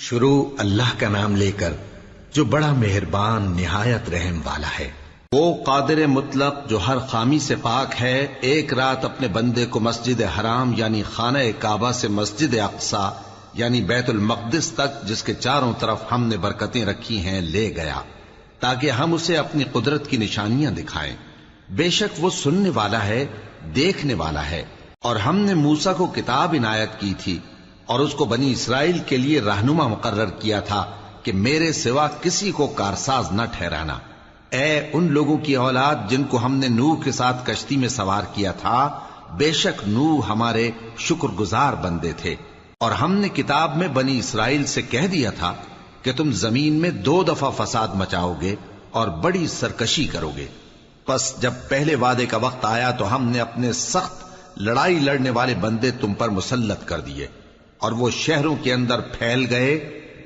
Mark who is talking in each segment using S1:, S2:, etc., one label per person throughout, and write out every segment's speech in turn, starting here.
S1: شروع اللہ کا نام لے کر جو بڑا مہربان نہایت رحم والا ہے۔ وہ قادر مطلق جو ہر خامی سے پاک ہے، ایک رات اپنے بندے کو مسجد حرام یعنی خانہ کعبہ سے مسجد اقصی یعنی بیت المقدس تک، جس کے چاروں طرف ہم نے برکتیں رکھی ہیں، لے گیا تاکہ ہم اسے اپنی قدرت کی نشانیاں دکھائیں۔ بے شک وہ سننے والا ہے، دیکھنے والا ہے۔ اور ہم نے موسیٰ کو کتاب عنایت کی تھی اور اس کو بنی اسرائیل کے لیے رہنما مقرر کیا تھا کہ میرے سوا کسی کو کارساز نہ ٹھہرانا۔ اے ان لوگوں کی اولاد جن کو ہم نے نوح کے ساتھ کشتی میں سوار کیا تھا، بے شک نوح ہمارے شکر گزار بندے تھے۔ اور ہم نے کتاب میں بنی اسرائیل سے کہہ دیا تھا کہ تم زمین میں 2 دفعہ فساد مچاؤ گے اور بڑی سرکشی کرو گے۔ پس جب پہلے وعدے کا وقت آیا تو ہم نے اپنے سخت لڑائی لڑنے والے بندے تم پر مسلط کر دیے، اور وہ شہروں کے اندر پھیل گئے،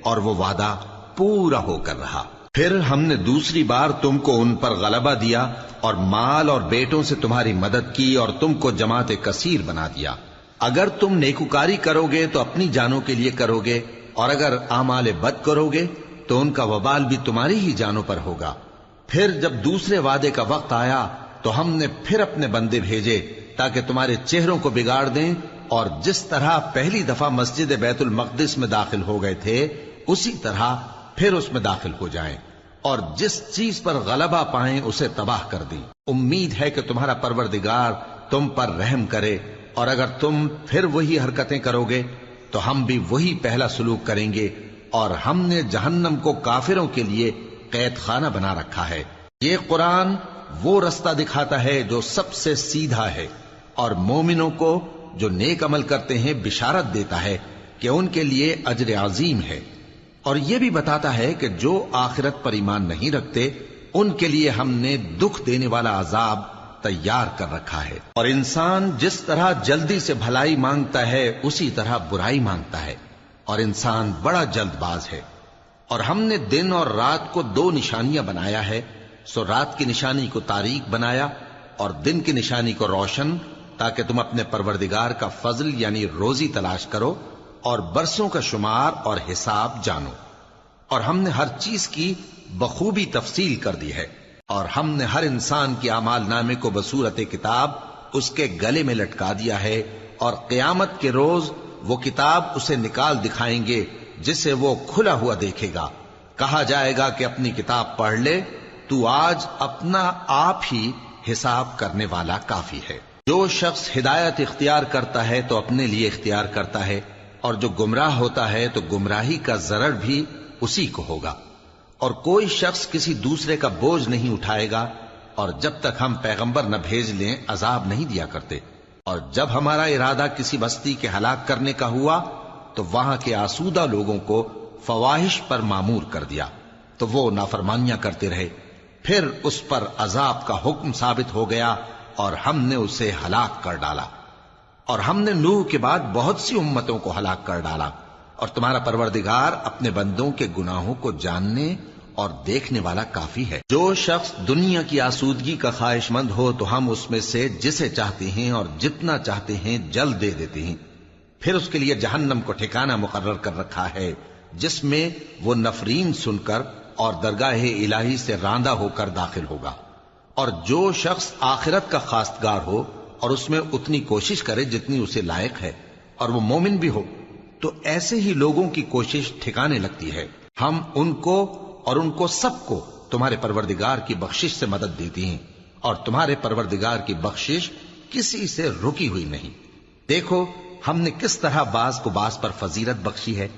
S1: اور وہ وعدہ پورا ہو کر رہا۔ پھر ہم نے دوسری بار تم کو ان پر غلبہ دیا اور مال اور بیٹوں سے تمہاری مدد کی اور تم کو جماعت کثیر بنا دیا۔ اگر تم نیکوکاری کرو گے تو اپنی جانوں کے لیے کرو گے، اور اگر اعمال بد کرو گے تو ان کا وبال بھی تمہاری ہی جانوں پر ہوگا۔ پھر جب دوسرے وعدے کا وقت آیا تو ہم نے پھر اپنے بندے بھیجے تاکہ تمہارے چہروں کو بگاڑ دیں، اور جس طرح پہلی دفعہ مسجد بیت المقدس میں داخل ہو گئے تھے اسی طرح پھر اس میں داخل ہو جائیں، اور جس چیز پر غلبہ پائیں اسے تباہ کر دیں۔ امید ہے کہ تمہارا پروردگار تم پر رحم کرے، اور اگر تم پھر وہی حرکتیں کرو گے تو ہم بھی وہی پہلا سلوک کریں گے، اور ہم نے جہنم کو کافروں کے لیے قید خانہ بنا رکھا ہے۔ یہ قرآن وہ رستہ دکھاتا ہے جو سب سے سیدھا ہے، اور مومنوں کو جو نیک عمل کرتے ہیں بشارت دیتا ہے کہ ان کے لیے اجر عظیم ہے، اور یہ بھی بتاتا ہے کہ جو آخرت پر ایمان نہیں رکھتے ان کے لیے ہم نے دکھ دینے والا عذاب تیار کر رکھا ہے۔ اور انسان جس طرح جلدی سے بھلائی مانگتا ہے اسی طرح برائی مانگتا ہے، اور انسان بڑا جلد باز ہے۔ اور ہم نے دن اور رات کو 2 نشانیاں بنایا ہے، سو رات کی نشانی کو تاریک بنایا اور دن کی نشانی کو روشن، تاکہ تم اپنے پروردگار کا فضل یعنی روزی تلاش کرو اور برسوں کا شمار اور حساب جانو۔ اور ہم نے ہر چیز کی بخوبی تفصیل کر دی ہے، اور ہم نے ہر انسان کی اعمال نامے کو بصورت کتاب اس کے گلے میں لٹکا دیا ہے، اور قیامت کے روز وہ کتاب اسے نکال دکھائیں گے جسے وہ کھلا ہوا دیکھے گا۔ کہا جائے گا کہ اپنی کتاب پڑھ لے، تو آج اپنا آپ ہی حساب کرنے والا کافی ہے۔ جو شخص ہدایت اختیار کرتا ہے تو اپنے لیے اختیار کرتا ہے، اور جو گمراہ ہوتا ہے تو گمراہی کا ضرر بھی اسی کو ہوگا۔ اور کوئی شخص کسی دوسرے کا بوجھ نہیں اٹھائے گا، اور جب تک ہم پیغمبر نہ بھیج لیں عذاب نہیں دیا کرتے۔ اور جب ہمارا ارادہ کسی بستی کے ہلاک کرنے کا ہوا تو وہاں کے آسودہ لوگوں کو فواحش پر مامور کر دیا، تو وہ نافرمانیاں کرتے رہے۔ پھر اس پر عذاب کا حکم ثابت ہو گیا اور ہم نے اسے ہلاک کر ڈالا۔ اور ہم نے نوح کے بعد بہت سی امتوں کو ہلاک کر ڈالا، اور تمہارا پروردگار اپنے بندوں کے گناہوں کو جاننے اور دیکھنے والا کافی ہے۔ جو شخص دنیا کی آسودگی کا خواہش مند ہو تو ہم اس میں سے جسے چاہتے ہیں اور جتنا چاہتے ہیں جلد دے دیتے ہیں۔ پھر اس کے لیے جہنم کو ٹھکانہ مقرر کر رکھا ہے، جس میں وہ نفرین سن کر اور درگاہ الہی سے راندہ ہو کر داخل ہوگا۔ اور جو شخص آخرت کا خواستگار ہو اور اس میں اتنی کوشش کرے جتنی اسے لائق ہے، اور وہ مومن بھی ہو، تو ایسے ہی لوگوں کی کوشش ٹھکانے لگتی ہے۔ ہم ان کو اور ان کو سب کو تمہارے پروردگار کی بخشش سے مدد دیتی ہیں، اور تمہارے پروردگار کی بخشش کسی سے رکی ہوئی نہیں۔ دیکھو ہم نے کس طرح بعض کو بعض پر فضیلت بخشی ہے،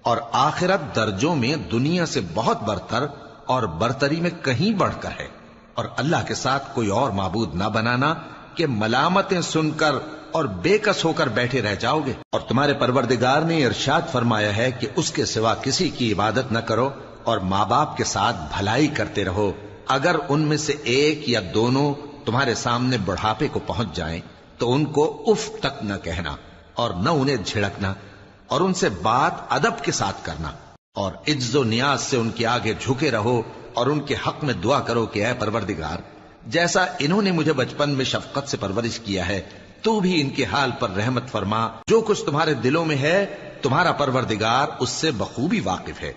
S1: اور آخرت درجوں میں دنیا سے بہت برتر اور برتری میں کہیں بڑھ کر ہے۔ اور اللہ کے ساتھ کوئی اور معبود نہ بنانا کہ ملامتیں سن کر اور بے کس ہو کر بیٹھے رہ جاؤ گے۔ اور تمہارے پروردگار نے ارشاد فرمایا ہے کہ اس کے سوا کسی کی عبادت نہ کرو، اور ماں باپ کے ساتھ بھلائی کرتے رہو۔ اگر ان میں سے ایک یا دونوں تمہارے سامنے بڑھاپے کو پہنچ جائیں تو ان کو اف تک نہ کہنا، اور نہ انہیں جھڑکنا، اور ان سے بات ادب کے ساتھ کرنا، اور عجز و نیاز سے ان کے آگے جھکے رہو، اور ان کے حق میں دعا کرو کہ اے پروردگار، جیسا انہوں نے مجھے بچپن میں شفقت سے پرورش کیا ہے، تو بھی ان کے حال پر رحمت فرما۔ جو کچھ تمہارے دلوں میں ہے تمہارا پروردگار اس سے بخوبی واقف ہے۔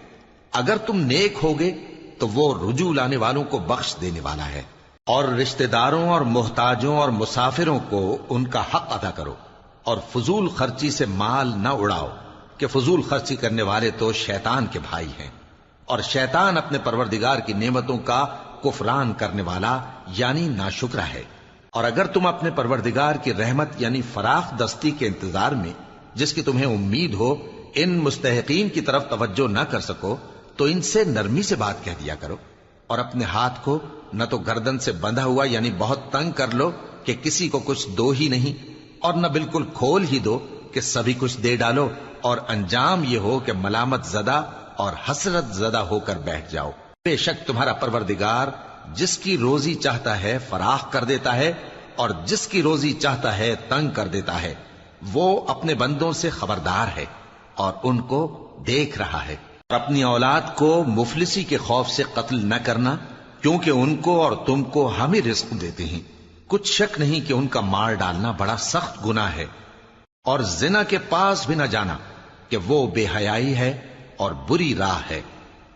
S1: اگر تم نیک ہوگے تو وہ رجوع لانے والوں کو بخش دینے والا ہے۔ اور رشتہ داروں اور محتاجوں اور مسافروں کو ان کا حق ادا کرو، اور فضول خرچی سے مال نہ اڑاؤ، کہ فضول خرچی کرنے والے تو شیطان کے بھائی ہیں، اور شیطان اپنے پروردگار کی نعمتوں کا کفران کرنے والا یعنی ناشکرا ہے۔ اور اگر تم اپنے پروردگار کی رحمت یعنی فراخ دستی کے انتظار میں، جس کی تمہیں امید ہو، ان مستحقین کی طرف توجہ نہ کر سکو تو ان سے نرمی سے بات کہہ دیا کرو، اور اپنے ہاتھ کو نہ تو گردن سے بندھا ہوا یعنی بہت تنگ کر لو کہ کسی کو کچھ دو ہی نہیں، اور نہ بالکل کھول ہی دو کہ سبھی کچھ دے ڈالو، اور انجام یہ ہو کہ ملامت زدہ اور حسرت زدہ ہو کر بیٹھ جاؤ۔ بے شک تمہارا پروردگار جس کی روزی چاہتا ہے فراخ کر دیتا ہے، اور جس کی روزی چاہتا ہے تنگ کر دیتا ہے۔ وہ اپنے بندوں سے خبردار ہے اور ان کو دیکھ رہا ہے۔ اور اپنی اولاد کو مفلسی کے خوف سے قتل نہ کرنا، کیونکہ ان کو اور تم کو ہم ہی رزق دیتے ہیں۔ کچھ شک نہیں کہ ان کا مار ڈالنا بڑا سخت گناہ ہے۔ اور زنا کے پاس بھی نہ جانا، کہ وہ بے حیائی ہے اور بری راہ ہے۔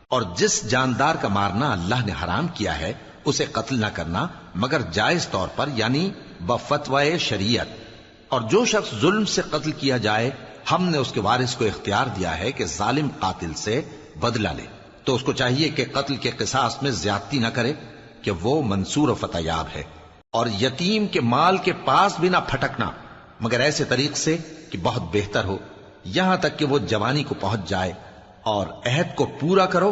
S1: اور جس جاندار کا مارنا اللہ نے حرام کیا ہے اسے قتل نہ کرنا مگر جائز طور پر یعنی بفتوائے شریعت۔ اور جو شخص ظلم سے قتل کیا جائے، ہم نے اس کے وارث کو اختیار دیا ہے کہ ظالم قاتل سے بدلہ لے، تو اس کو چاہیے کہ قتل کے قصاص میں زیادتی نہ کرے، کہ وہ منصور و فتح یاب ہے۔ اور یتیم کے مال کے پاس بھی نہ پھٹکنا مگر ایسے طریق سے کہ بہت بہتر ہو، یہاں تک کہ وہ جوانی کو پہنچ جائے۔ اور عہد کو پورا کرو،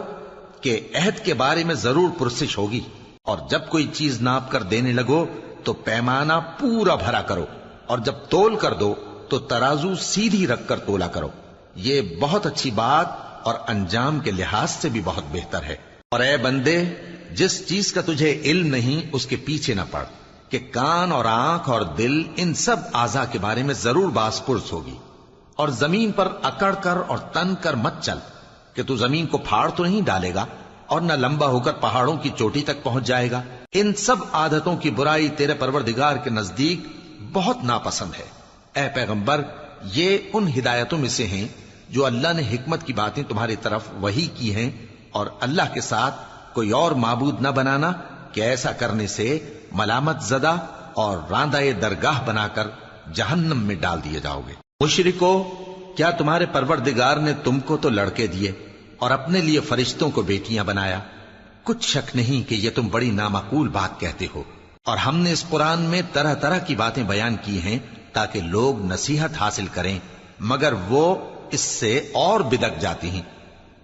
S1: کہ عہد کے بارے میں ضرور پرسش ہوگی۔ اور جب کوئی چیز ناپ کر دینے لگو تو پیمانہ پورا بھرا کرو، اور جب تول کر دو تو ترازو سیدھی رکھ کر تولا کرو، یہ بہت اچھی بات اور انجام کے لحاظ سے بھی بہت بہتر ہے۔ اور اے بندے، جس چیز کا تجھے علم نہیں اس کے پیچھے نہ پڑ، کہ کان اور آنکھ اور دل ان سب اعضاء کے بارے میں ضرور باز پرس ہوگی۔ اور زمین پر اکڑ کر اور تن کر مت چل، کہ تو زمین کو پھاڑ تو نہیں ڈالے گا اور نہ لمبا ہو کر پہاڑوں کی چوٹی تک پہنچ جائے گا۔ ان سب عادتوں کی برائی تیرے پروردگار کے نزدیک بہت ناپسند ہے۔ اے پیغمبر، یہ ان ہدایتوں میں سے ہیں جو اللہ نے حکمت کی باتیں تمہاری طرف وحی کی ہیں، اور اللہ کے ساتھ کوئی اور معبود نہ بنانا، کہ ایسا کرنے سے ملامت زدہ اور راندہ درگاہ بنا کر جہنم میں ڈال دیے جاؤ گے۔ مشرکو، کیا تمہارے پروردگار نے تم کو تو لڑکے دیے اور اپنے لیے فرشتوں کو بیٹیاں بنایا؟ کچھ شک نہیں کہ یہ تم بڑی نامعقول بات کہتے ہو۔ اور ہم نے اس قرآن میں طرح طرح کی باتیں بیان کی ہیں تاکہ لوگ نصیحت حاصل کریں، مگر وہ اس سے اور بدک جاتی ہیں۔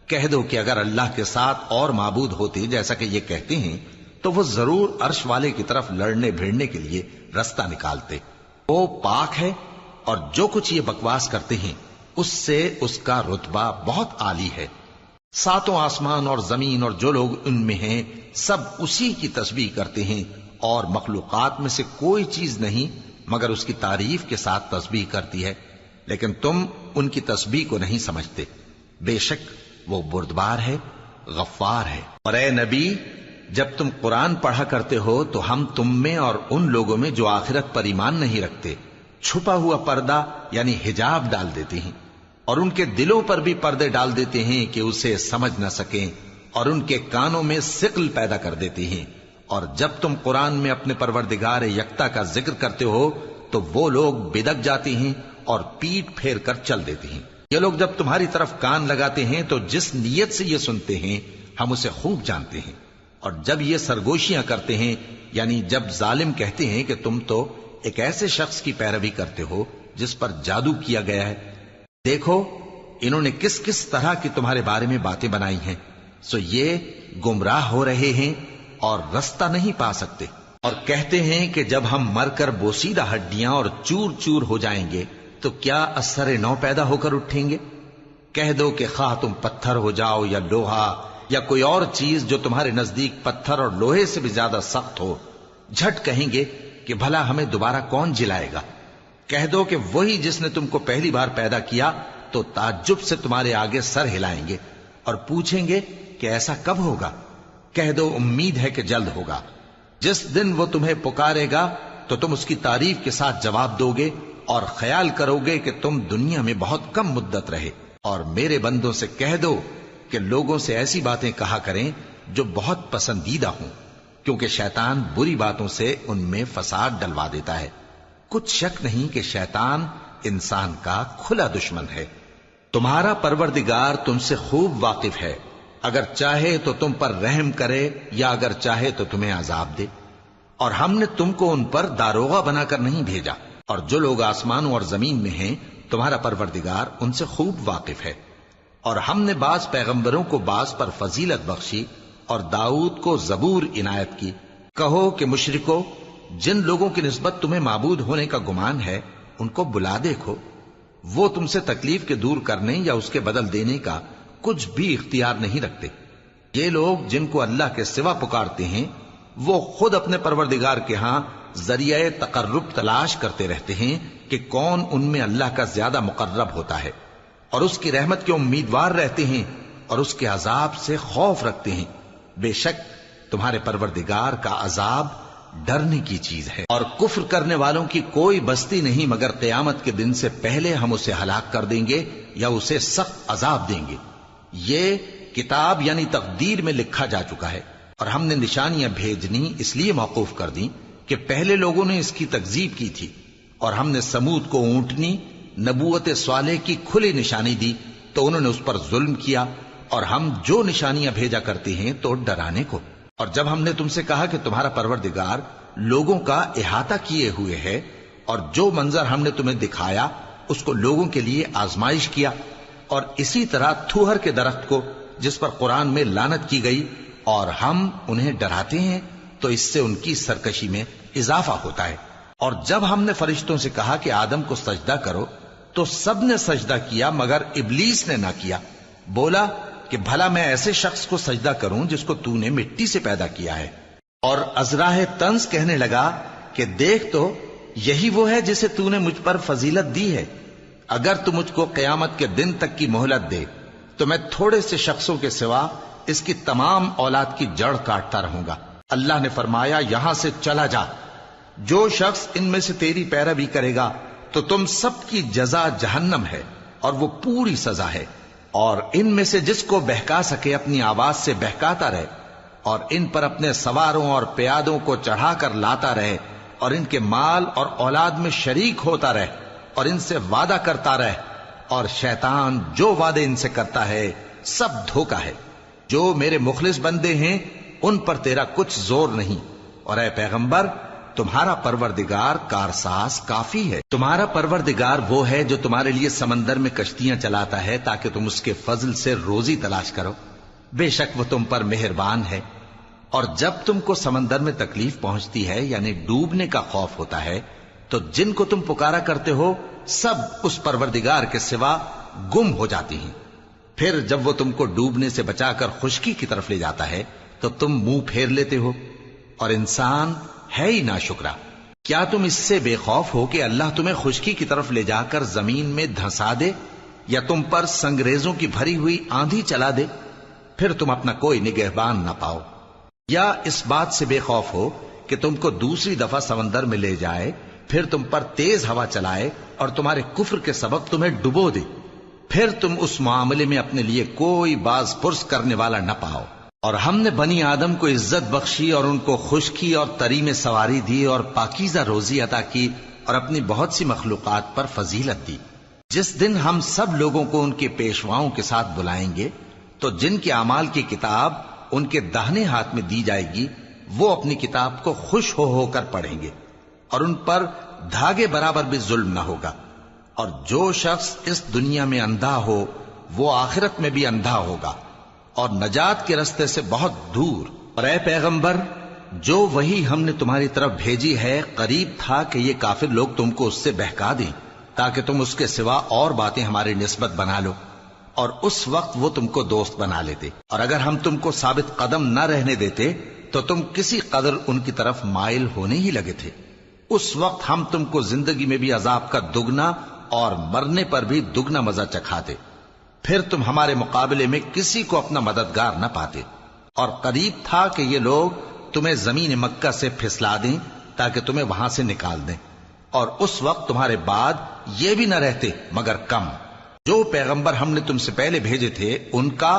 S1: کہہ دو کہ اگر اللہ کے ساتھ اور معبود ہوتے جیسا کہ یہ کہتے ہیں تو وہ ضرور عرش والے کی طرف لڑنے بھیڑنے کے لیے رستہ نکالتے۔ وہ پاک ہے، اور جو کچھ یہ بکواس کرتے ہیں اس سے اس کا رتبہ بہت عالی ہے۔ ساتوں آسمان اور زمین اور جو لوگ ان میں ہیں سب اسی کی تسبیح کرتے ہیں، اور مخلوقات میں سے کوئی چیز نہیں مگر اس کی تعریف کے ساتھ تسبیح کرتی ہے، لیکن تم ان کی تسبیح کو نہیں سمجھتے۔ بے شک وہ بردبار ہے، غفار ہے۔ اور اے نبی، جب تم قرآن پڑھا کرتے ہو تو ہم تم میں اور ان لوگوں میں جو آخرت پر ایمان نہیں رکھتے چھپا ہوا پردہ یعنی حجاب ڈال دیتے ہیں، اور ان کے دلوں پر بھی پردے ڈال دیتے ہیں کہ اسے سمجھ نہ سکیں، اور ان کے کانوں میں ثقل پیدا کر دیتے ہیں۔ اور جب تم قرآن میں اپنے پروردگار یکتا کا ذکر کرتے ہو تو وہ لوگ بدک جاتے ہیں اور پیٹ پھیر کر چل دیتے ہیں۔ یہ لوگ جب تمہاری طرف کان لگاتے ہیں تو جس نیت سے یہ سنتے ہیں ہم اسے خوب جانتے ہیں، اور جب یہ سرگوشیاں کرتے ہیں یعنی جب ظالم کہتے ہیں کہ تم تو ایک ایسے شخص کی پیروی کرتے ہو جس پر جادو کیا گیا ہے، دیکھو انہوں نے کس کس طرح کی تمہارے بارے میں باتیں بنائی ہیں، سو یہ گمراہ ہو رہے ہیں اور رستہ نہیں پا سکتے۔ اور کہتے ہیں کہ جب ہم مر کر بوسیدہ ہڈیاں اور چور چور ہو جائیں گے تو کیا اثر نو پیدا ہو کر اٹھیں گے؟ کہہ دو کہ خواہ تم پتھر ہو جاؤ یا لوہا یا کوئی اور چیز جو تمہارے نزدیک پتھر اور لوہے سے بھی زیادہ سخت ہو، جھٹ کہیں گے کہ بھلا ہمیں دوبارہ کون جلائے گا؟ کہہ دو کہ وہی جس نے تم کو پہلی بار پیدا کیا تو تعجب سے تمہارے آگے سر ہلائیں گے اور پوچھیں گے کہ ایسا کب ہوگا؟ کہہ دو امید ہے کہ جلد ہوگا۔ جس دن وہ تمہیں پکارے گا تو تم اس کی تعریف کے ساتھ جواب دو گے اور خیال کرو گے کہ تم دنیا میں بہت کم مدت رہے۔ اور میرے بندوں سے کہہ دو کہ لوگوں سے ایسی باتیں کہا کریں جو بہت پسندیدہ ہوں، کیونکہ شیطان بری باتوں سے ان میں فساد ڈلوا دیتا ہے۔ کچھ شک نہیں کہ شیطان انسان کا کھلا دشمن ہے۔ تمہارا پروردگار تم سے خوب واقف ہے، اگر چاہے تو تم پر رحم کرے یا اگر چاہے تو تمہیں عذاب دے۔ اور ہم نے تم کو ان پر داروغہ بنا کر نہیں بھیجا، اور جو لوگ آسمانوں اور زمین میں ہیں تمہارا پروردگار ان سے خوب واقف ہے۔ اور ہم نے بعض پیغمبروں کو بعض پر فضیلت بخشی اور داؤد کو زبور عنایت کی۔ کہو کہ مشرکو، جن لوگوں کی نسبت تمہیں معبود ہونے کا گمان ہے ان کو بلا دیکھو، وہ تم سے تکلیف کے دور کرنے یا اس کے بدل دینے کا کچھ بھی اختیار نہیں رکھتے۔ یہ لوگ جن کو اللہ کے سوا پکارتے ہیں وہ خود اپنے پروردگار کے ہاں ذریعہ تقرب تلاش کرتے رہتے ہیں کہ کون ان میں اللہ کا زیادہ مقرب ہوتا ہے، اور اس کی رحمت کے امیدوار رہتے ہیں اور اس کے عذاب سے خوف رکھتے ہیں۔ بے شک تمہارے پروردگار کا عذاب ڈرنے کی چیز ہے، اور کفر کرنے والوں کی کوئی بستی نہیں مگر قیامت کے دن سے پہلے ہم اسے ہلاک کر دیں گے یا اسے سخت عذاب دیں گے۔ یہ کتاب یعنی تقدیر میں لکھا جا چکا ہے، اور ہم نے نشانیاں بھیجنی اس لیے موقوف کر دیں کہ پہلے لوگوں نے اس کی تکذیب کی تھی، اور ہم نے سمود کو اونٹنی نبوت صالح کی کھلی نشانی دی تو انہوں نے اس پر ظلم کیا، اور ہم جو نشانیاں بھیجا کرتے ہیں تو ڈرانے کو۔ اور جب ہم نے تم سے کہا کہ تمہارا پروردگار لوگوں کا احاطہ کیے ہوئے ہے، اور جو منظر ہم نے تمہیں دکھایا اس کو لوگوں کے لیے آزمائش کیا، اور اسی طرح تھوہر کے درخت کو جس پر قرآن میں لعنت کی گئی، اور ہم انہیں ڈراتے ہیں تو اس سے ان کی سرکشی میں اضافہ ہوتا ہے۔ اور جب ہم نے فرشتوں سے کہا کہ آدم کو سجدہ کرو تو سب نے سجدہ کیا مگر ابلیس نے نہ کیا، بولا کہ بھلا میں ایسے شخص کو سجدہ کروں جس کو تو نے مٹی سے پیدا کیا ہے۔ اور ازراہ طنز کہنے لگا کہ دیکھ تو یہی وہ ہے جسے تو نے مجھ پر فضیلت دی ہے، اگر تو مجھ کو قیامت کے دن تک کی مہلت دے تو میں تھوڑے سے شخصوں کے سوا اس کی تمام اولاد کی جڑ کاٹتا رہوں گا۔ اللہ نے فرمایا یہاں سے چلا جا، جو شخص ان میں سے تیری پیروی کرے گا تو تم سب کی جزا جہنم ہے اور وہ پوری سزا ہے، اور ان میں سے جس کو بہکا سکے اپنی آواز سے بہکاتا رہے، اور ان پر اپنے سواروں اور پیادوں کو چڑھا کر لاتا رہے، اور ان کے مال اور اولاد میں شریک ہوتا رہے، اور ان سے وعدہ کرتا رہے، اور شیطان جو وعدے ان سے کرتا ہے سب دھوکہ ہے۔ جو میرے مخلص بندے ہیں ان پر تیرا کچھ زور نہیں، اور اے پیغمبر تمہارا پروردگار کارساز کافی ہے۔ تمہارا پروردگار وہ ہے جو تمہارے لیے سمندر میں کشتیاں چلاتا ہے تاکہ تم اس کے فضل سے روزی تلاش کرو، بے شک وہ تم پر مہربان ہے۔ اور جب تم کو سمندر میں تکلیف پہنچتی ہے یعنی ڈوبنے کا خوف ہوتا ہے تو جن کو تم پکارا کرتے ہو سب اس پروردگار کے سوا گم ہو جاتی ہیں۔ پھر جب وہ تم کو ڈوبنے سے بچا کر خشکی کی طرف لے جاتا ہے تو تم منہ پھیر لیتے ہو، اور انسان ہے ہی ناشکرا۔ کیا تم اس سے بے خوف ہو کہ اللہ تمہیں خشکی کی طرف لے جا کر زمین میں دھنسا دے، یا تم پر سنگریزوں کی بھری ہوئی آندھی چلا دے، پھر تم اپنا کوئی نگہبان نہ پاؤ؟ یا اس بات سے بے خوف ہو کہ تم کو دوسری دفعہ سمندر میں لے جائے، پھر تم پر تیز ہوا چلائے اور تمہارے کفر کے سبب تمہیں ڈبو دے، پھر تم اس معاملے میں اپنے لیے کوئی باز پرس کرنے والا نہ پاؤ۔ اور ہم نے بنی آدم کو عزت بخشی اور ان کو خشکی اور تری میں سواری دی اور پاکیزہ روزی عطا کی اور اپنی بہت سی مخلوقات پر فضیلت دی۔ جس دن ہم سب لوگوں کو ان کے پیشواؤں کے ساتھ بلائیں گے تو جن کے اعمال کی کتاب ان کے داہنے ہاتھ میں دی جائے گی وہ اپنی کتاب کو خوش ہو کر پڑھیں گے، اور ان پر دھاگے برابر بھی ظلم نہ ہوگا۔ اور جو شخص اس دنیا میں اندھا ہو وہ آخرت میں بھی اندھا ہوگا اور نجات کے رستے سے بہت دور۔ اور اے پیغمبر جو وہی ہم نے تمہاری طرف بھیجی ہے قریب تھا کہ یہ کافر لوگ تم کو اس سے بہکا دیں تاکہ تم اس کے سوا اور باتیں ہماری نسبت بنا لو، اور اس وقت وہ تم کو دوست بنا لیتے، اور اگر ہم تم کو ثابت قدم نہ رہنے دیتے تو تم کسی قدر ان کی طرف مائل ہونے ہی لگے تھے۔ اس وقت ہم تم کو زندگی میں بھی عذاب کا دگنا اور مرنے پر بھی دگنا مزہ چکھاتے، پھر تم ہمارے مقابلے میں کسی کو اپنا مددگار نہ پاتے۔ اور قریب تھا کہ یہ لوگ تمہیں زمین مکہ سے پھسلا دیں تاکہ تمہیں وہاں سے نکال دیں، اور اس وقت تمہارے بعد یہ بھی نہ رہتے مگر کم۔ جو پیغمبر ہم نے تم سے پہلے بھیجے تھے ان کا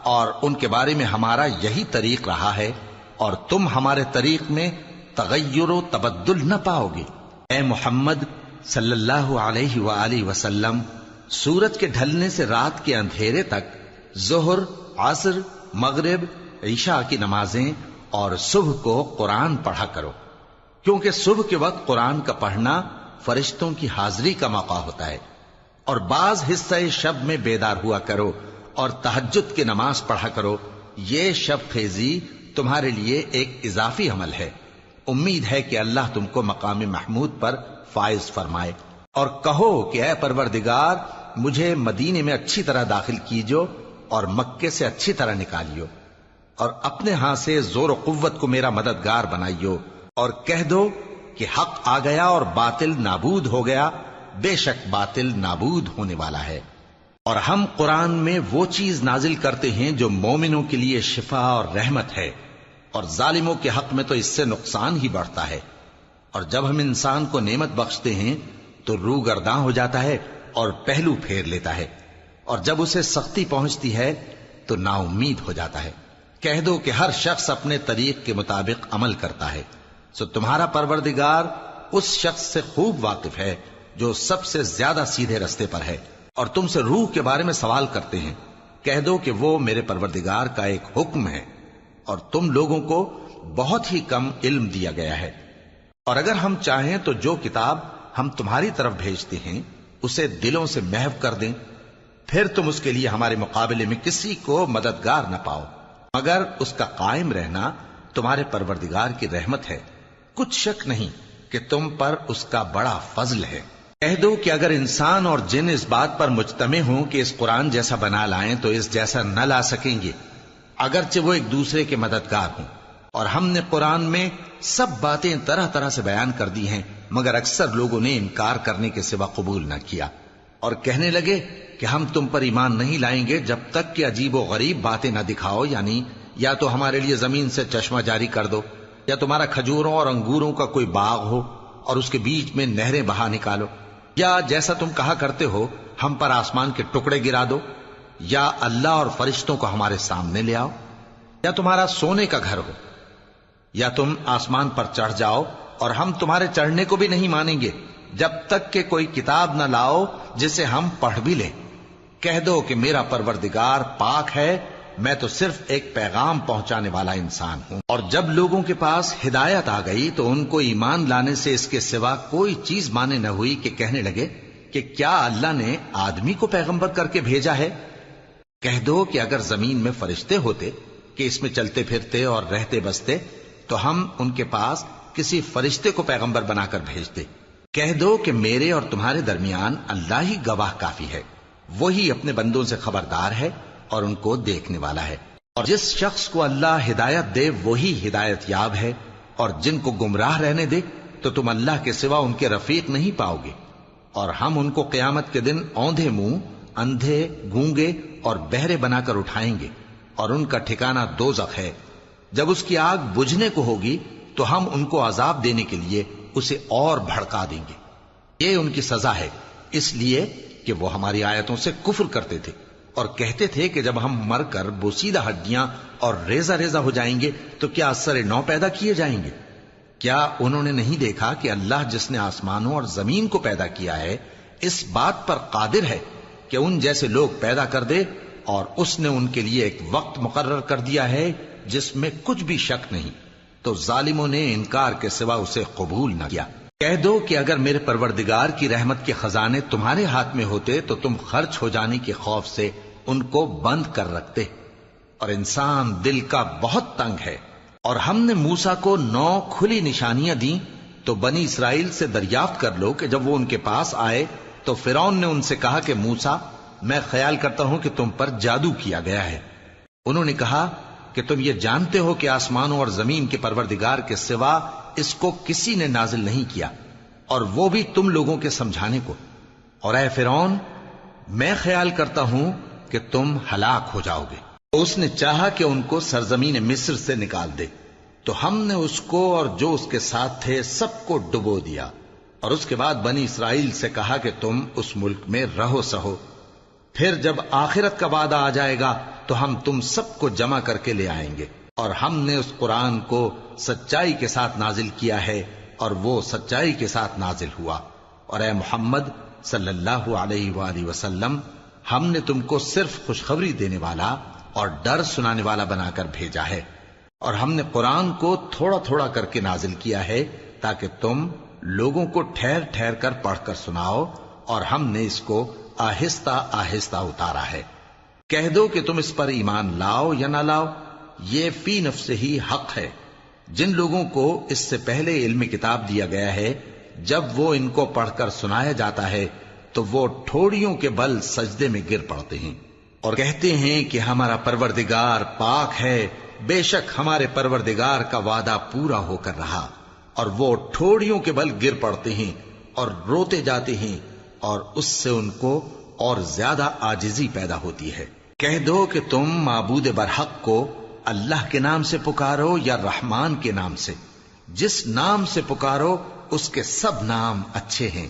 S1: اور ان کے بارے میں ہمارا یہی طریق رہا ہے، اور تم ہمارے طریق میں تغیر و تبدل نہ پاؤ گے۔ اے محمد صلی اللہ علیہ وآلہ وسلم، سورج کے ڈھلنے سے رات کے اندھیرے تک ظہر، عصر، مغرب، عشاء کی نمازیں اور صبح کو قرآن پڑھا کرو، کیونکہ صبح کے وقت قرآن کا پڑھنا فرشتوں کی حاضری کا موقع ہوتا ہے، اور بعض حصہ شب میں بیدار ہوا کرو اور تہجد کی نماز پڑھا کرو۔ یہ شب خیزی تمہارے لیے ایک اضافی عمل ہے۔ امید ہے کہ اللہ تم کو مقام محمود پر فائز فرمائے۔ اور کہو کہ اے پروردگار، مجھے مدینے میں اچھی طرح داخل کیجو اور مکے سے اچھی طرح نکالیو، اور اپنے ہاں سے زور و قوت کو میرا مددگار بنائیو، اور کہہ دو کہ حق آ گیا اور باطل نابود ہو گیا، بے شک باطل نابود ہونے والا ہے۔ اور ہم قرآن میں وہ چیز نازل کرتے ہیں جو مومنوں کے لیے شفا اور رحمت ہے، اور ظالموں کے حق میں تو اس سے نقصان ہی بڑھتا ہے۔ اور جب ہم انسان کو نعمت بخشتے ہیں تو روح گرداں ہو جاتا ہے اور پہلو پھیر لیتا ہے، اور جب اسے سختی پہنچتی ہے تو نا امید ہو جاتا ہے۔ کہہ دو کہ ہر شخص اپنے طریق کے مطابق عمل کرتا ہے، سو تمہارا پروردگار اس شخص سے خوب واقف ہے جو سب سے زیادہ سیدھے رستے پر ہے۔ اور تم سے روح کے بارے میں سوال کرتے ہیں، کہہ دو کہ وہ میرے پروردگار کا ایک حکم ہے، اور تم لوگوں کو بہت ہی کم علم دیا گیا ہے۔ اور اگر ہم چاہیں تو جو کتاب ہم تمہاری طرف بھیجتے ہیں اسے دلوں سے محو کر دیں، پھر تم اس کے لیے ہمارے مقابلے میں کسی کو مددگار نہ پاؤ، مگر اس کا قائم رہنا تمہارے پروردگار کی رحمت ہے، کچھ شک نہیں کہ تم پر اس کا بڑا فضل ہے۔ کہہ دو کہ اگر انسان اور جن اس بات پر مجتمع ہوں کہ اس قرآن جیسا بنا لائیں تو اس جیسا نہ لا سکیں گے، اگرچہ وہ ایک دوسرے کے مددگار ہوں۔ اور ہم نے قرآن میں سب باتیں طرح طرح سے بیان کر دی ہیں، مگر اکثر لوگوں نے انکار کرنے کے سوا قبول نہ کیا، اور کہنے لگے کہ ہم تم پر ایمان نہیں لائیں گے جب تک کہ عجیب و غریب باتیں نہ دکھاؤ، یعنی یا تو ہمارے لیے زمین سے چشمہ جاری کر دو، یا تمہارا کھجوروں اور انگوروں کا کوئی باغ ہو اور اس کے بیچ میں نہریں بہا نکالو، یا جیسا تم کہا کرتے ہو ہم پر آسمان کے ٹکڑے گرا دو، یا اللہ اور فرشتوں کو ہمارے سامنے لے آؤ، یا تمہارا سونے کا گھر ہو، یا تم آسمان پر چڑھ جاؤ، اور ہم تمہارے چڑھنے کو بھی نہیں مانیں گے جب تک کہ کوئی کتاب نہ لاؤ جسے ہم پڑھ بھی لیں۔ کہہ دو کہ میرا پروردگار پاک ہے، میں تو صرف ایک پیغام پہنچانے والا انسان ہوں۔ اور جب لوگوں کے پاس ہدایت آ گئی تو ان کو ایمان لانے سے اس کے سوا کوئی چیز مانے نہ ہوئی کہ کہنے لگے کہ کیا اللہ نے آدمی کو پیغمبر کر کے بھیجا ہے؟ کہہ دو کہ اگر زمین میں فرشتے ہوتے کہ اس میں چلتے پھرتے اور رہتے بستے تو ہم ان کے پاس کسی فرشتے کو پیغمبر بنا کر بھیجتے۔ کہہ دو کہ میرے اور تمہارے درمیان اللہ ہی گواہ کافی ہے، وہی اپنے بندوں سے خبردار ہے اور ان کو دیکھنے والا ہے۔ اور جس شخص کو اللہ ہدایت دے وہی ہدایت یاب ہے، اور جن کو گمراہ رہنے دے تو تم اللہ کے سوا ان کے رفیق نہیں پاؤ گے۔ اور ہم ان کو قیامت کے دن اوندھے منہ، اندھے، گونگے اور بہرے بنا کر اٹھائیں گے، اور ان کا ٹھکانہ دوزخ ہے۔ جب اس کی آگ بجھنے کو ہوگی تو ہم ان کو عذاب دینے کے لیے اسے اور بھڑکا دیں گے۔ یہ ان کی سزا ہے، اس لیے کہ وہ ہماری آیتوں سے کفر کرتے تھے اور کہتے تھے کہ جب ہم مر کر بوسیدہ ہڈیاں اور ریزہ ریزہ ہو جائیں گے تو کیا اثر نو پیدا کیے جائیں گے؟ کیا انہوں نے نہیں دیکھا کہ اللہ جس نے آسمانوں اور زمین کو پیدا کیا ہے اس بات پر قادر ہے کہ ان جیسے لوگ پیدا کر دے، اور اس نے ان کے لیے ایک وقت مقرر کر دیا ہے جس میں کچھ بھی شک نہیں، تو ظالموں نے انکار کے سوا اسے قبول نہ کیا۔ کہہ دو کہ اگر میرے پروردگار کی رحمت کے خزانے تمہارے ہاتھ میں ہوتے تو تم خرچ ہو جانے کے خوف سے ان کو بند کر رکھتے، اور انسان دل کا بہت تنگ ہے۔ اور ہم نے موسیٰ کو 9 کھلی نشانیاں دیں تو بنی اسرائیل سے دریافت کر لو کہ جب وہ ان کے پاس آئے تو فرعون نے ان سے کہا کہ موسیٰ، میں خیال کرتا ہوں کہ تم پر جادو کیا گیا ہے۔ انہوں نے کہا کہ تم یہ جانتے ہو کہ آسمانوں اور زمین کے پروردگار کے سوا اس کو کسی نے نازل نہیں کیا، اور وہ بھی تم لوگوں کے سمجھانے کو۔ اور اے فرعون، میں خیال کرتا ہوں کہ تم ہلاک ہو جاؤ گے۔ اس نے چاہا کہ ان کو سرزمین مصر سے نکال دے، تو ہم نے اس کو اور جو اس کے ساتھ تھے سب کو ڈبو دیا، اور اس کے بعد بنی اسرائیل سے کہا کہ تم اس ملک میں رہو سہو، پھر جب آخرت کا وعدہ آ جائے گا تو ہم تم سب کو جمع کر کے لے آئیں گے، اور ہم نے اس قرآن کو سچائی کے ساتھ نازل کیا ہے اور وہ سچائی کے ساتھ نازل ہوا۔ اور اے محمد صلی اللہ علیہ وآلہ وسلم، ہم نے تم کو صرف خوشخبری دینے والا اور ڈر سنانے والا بنا کر بھیجا ہے، اور ہم نے قرآن کو تھوڑا تھوڑا کر کے نازل کیا ہے تاکہ تم لوگوں کو ٹھہر ٹھہر کر پڑھ کر سناؤ، اور ہم نے اس کو آہستہ آہستہ اتارا ہے۔ کہہ دو کہ تم اس پر ایمان لاؤ یا نہ لاؤ، یہ فی نفس ہی حق ہے۔ جن لوگوں کو اس سے پہلے علم کتاب دیا گیا ہے، جب وہ ان کو پڑھ کر سنایا جاتا ہے تو وہ ٹھوڑیوں کے بل سجدے میں گر پڑتے ہیں اور کہتے ہیں کہ ہمارا پروردگار پاک ہے، بے شک ہمارے پروردگار کا وعدہ پورا ہو کر رہا، اور وہ ٹھوڑیوں کے بل گر پڑتے ہیں اور روتے جاتے ہیں، اور اس سے ان کو اور زیادہ عاجزی پیدا ہوتی ہے۔ کہہ دو کہ تم معبود برحق کو اللہ کے نام سے پکارو یا رحمان کے نام سے، جس نام سے پکارو اس کے سب نام اچھے ہیں،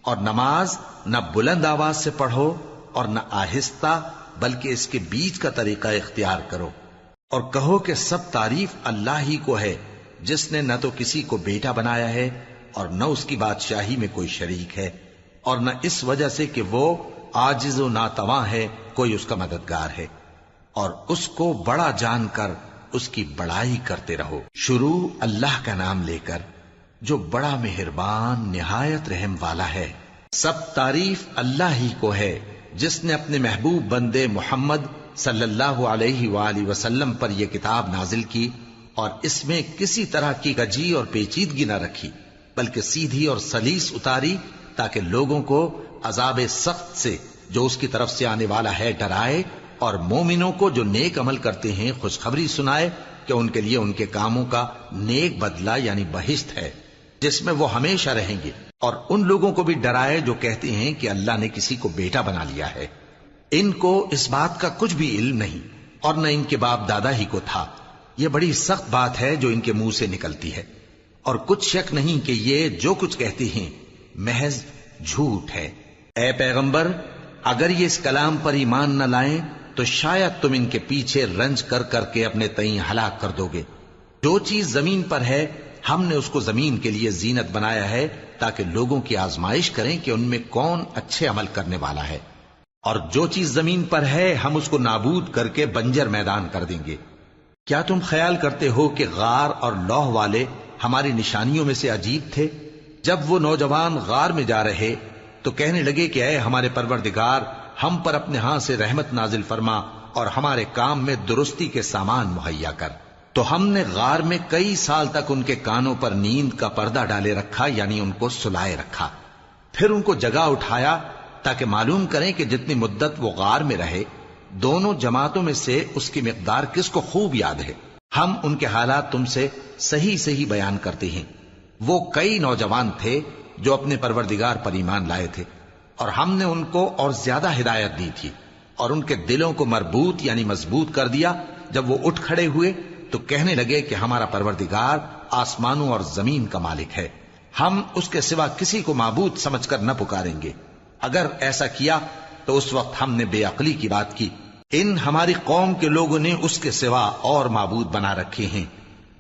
S1: اور نماز نہ بلند آواز سے پڑھو اور نہ آہستہ، بلکہ اس کے بیچ کا طریقہ اختیار کرو، اور کہو کہ سب تعریف اللہ ہی کو ہے، جس نے نہ تو کسی کو بیٹا بنایا ہے اور نہ اس کی بادشاہی میں کوئی شریک ہے، اور نہ اس وجہ سے کہ وہ عاجز و ناتواں ہے کوئی اس کا مددگار ہے، اور اس کو بڑا جان کر اس کی بڑائی کرتے رہو۔ شروع اللہ کا نام لے کر جو بڑا مہربان نہایت رحم والا ہے۔ سب تعریف اللہ ہی کو ہے جس نے اپنے محبوب بندے محمد صلی اللہ علیہ وآلہ وسلم پر یہ کتاب نازل کی، اور اس میں کسی طرح کی کجی اور پیچیدگی نہ رکھی، بلکہ سیدھی اور سلیس اتاری تاکہ لوگوں کو عذاب سخت سے جو اس کی طرف سے آنے والا ہے ڈرائے، اور مومنوں کو جو نیک عمل کرتے ہیں خوشخبری سنائے کہ ان کے لیے ان کے کاموں کا نیک بدلہ یعنی بہشت ہے جس میں وہ ہمیشہ رہیں گے، اور ان لوگوں کو بھی ڈرائے جو کہتے ہیں کہ اللہ نے کسی کو بیٹا بنا لیا ہے۔ ان کو اس بات کا کچھ بھی علم نہیں، اور نہ ان کے باپ دادا ہی کو تھا۔ یہ بڑی سخت بات ہے جو ان کے منہ سے نکلتی ہے، اور کچھ شک نہیں کہ یہ جو کچھ کہتے ہیں محض جھوٹ ہے۔ اے پیغمبر، اگر یہ اس کلام پر ایمان نہ لائیں تو شاید تم ان کے پیچھے رنج کر کر کے اپنے تئیں ہلاک کر دو گے۔ جو چیز زمین پر ہے ہم نے اس کو زمین کے لیے زینت بنایا ہے تاکہ لوگوں کی آزمائش کریں کہ ان میں کون اچھے عمل کرنے والا ہے، اور جو چیز زمین پر ہے ہم اس کو نابود کر کے بنجر میدان کر دیں گے۔ کیا تم خیال کرتے ہو کہ غار اور لوح والے ہماری نشانیوں میں سے عجیب تھے؟ جب وہ نوجوان غار میں جا رہے تو کہنے لگے کہ اے ہمارے پروردگار، ہم پر اپنے ہاں سے رحمت نازل فرما اور ہمارے کام میں درستی کے سامان مہیا کر۔ تو ہم نے غار میں کئی سال تک ان کے کانوں پر نیند کا پردہ ڈالے رکھا، یعنی ان کو سلائے رکھا، پھر ان کو جگا اٹھایا تاکہ معلوم کریں کہ جتنی مدت وہ غار میں رہے دونوں جماعتوں میں سے اس کی مقدار کس کو خوب یاد ہے۔ ہم ان کے حالات تم سے صحیح صحیح بیان کرتے ہیں۔ وہ کئی نوجوان تھے جو اپنے پروردگار پر ایمان لائے تھے، اور ہم نے ان کو اور زیادہ ہدایت دی تھی، اور ان کے دلوں کو مربوط یعنی مضبوط کر دیا۔ جب وہ اٹھ کھڑے ہوئے تو کہنے لگے کہ ہمارا پروردگار آسمانوں اور زمین کا مالک ہے، ہم اس کے سوا کسی کو معبود سمجھ کر نہ پکاریں گے۔ اگر ایسا کیا تو اس وقت ہم نے بے عقلی کی بات کی۔ ان ہماری قوم کے لوگوں نے اس کے سوا اور معبود بنا رکھے ہیں،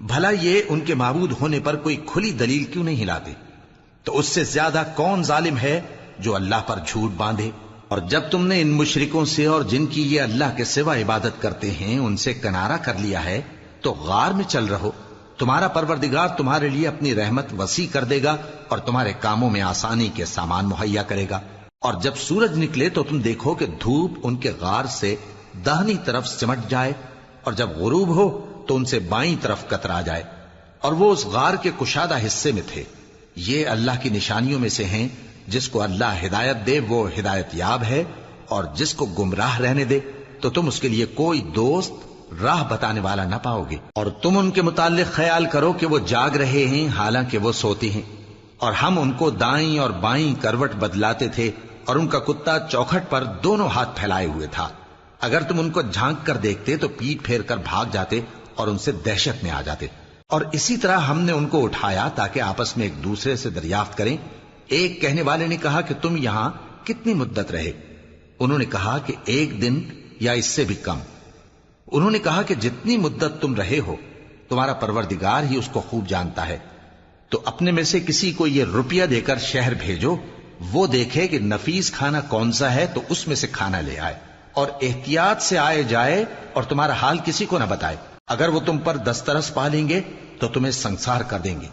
S1: بھلا یہ ان کے معبود ہونے پر کوئی کھلی دلیل کیوں نہیں لاتے؟ تو اس سے زیادہ کون ظالم ہے جو اللہ پر جھوٹ باندھے؟ اور جب تم نے ان مشرکوں سے اور جن کی یہ اللہ کے سوا عبادت کرتے ہیں ان سے کنارہ کر لیا ہے تو غار میں چل رہو، تمہارا پروردگار تمہارے لیے اپنی رحمت وسیع کر دے گا اور تمہارے کاموں میں آسانی کے سامان مہیا کرے گا۔ اور جب سورج نکلے تو تم دیکھو کہ دھوپ ان کے غار سے داہنی طرف سمٹ جائے، اور جب غروب ہو تو ان سے بائیں طرف کترا جائے، اور وہ اس غار کے کشادہ حصے میں تھے۔ یہ اللہ کی نشانیوں میں سے ہیں، جس کو اللہ ہدایت دے وہ ہدایت یاب ہے، اور جس کو گمراہ رہنے دے تو تم اس کے لیے کوئی دوست راہ بتانے والا نہ پاؤ گے۔ اور تم ان کے متعلق خیال کرو کہ وہ جاگ رہے ہیں حالانکہ وہ سوتے ہیں، اور ہم ان کو دائیں اور بائیں کروٹ بدلاتے تھے، اور ان کا کتا چوکھٹ پر دونوں ہاتھ پھیلائے ہوئے تھا۔ اگر تم ان کو جھانک کر دیکھتے تو پیٹ پھیر کر بھاگ جاتے اور ان سے دہشت میں آ جاتے۔ اور اسی طرح ہم نے ان کو اٹھایا تاکہ آپس میں ایک دوسرے سے دریافت کریں۔ ایک کہنے والے نے کہا کہ تم یہاں کتنی مدت رہے؟ انہوں نے کہا کہ 1 دن یا اس سے بھی کم۔ انہوں نے کہا کہ جتنی مدت تم رہے ہو تمہارا پروردگار ہی اس کو خوب جانتا ہے، تو اپنے میں سے کسی کو یہ روپیہ دے کر شہر بھیجو، وہ دیکھے کہ نفیس کھانا کون سا ہے تو اس میں سے کھانا لے آئے، اور احتیاط سے آئے جائے اور تمہارا حال کسی کو نہ بتائے۔ اگر وہ تم پر دسترس پا لیں گے تو تمہیں سنسار کر دیں گے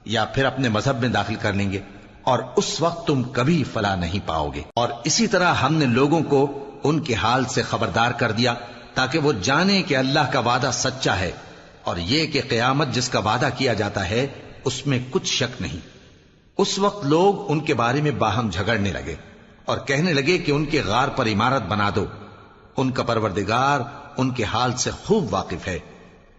S1: یا پھر اپنے مذہب میں داخل کر لیں گے، اور اس وقت تم کبھی فلاح نہیں پاؤ گے۔ اور اسی طرح ہم نے لوگوں کو ان کے حال سے خبردار کر دیا تاکہ وہ جانیں کہ اللہ کا وعدہ سچا ہے، اور یہ کہ قیامت جس کا وعدہ کیا جاتا ہے اس میں کچھ شک نہیں۔ اس وقت لوگ ان کے بارے میں باہم جھگڑنے لگے اور کہنے لگے کہ ان کے غار پر عمارت بنا دو۔ ان کا پروردگار ان کے حال سے خوب واقف ہے۔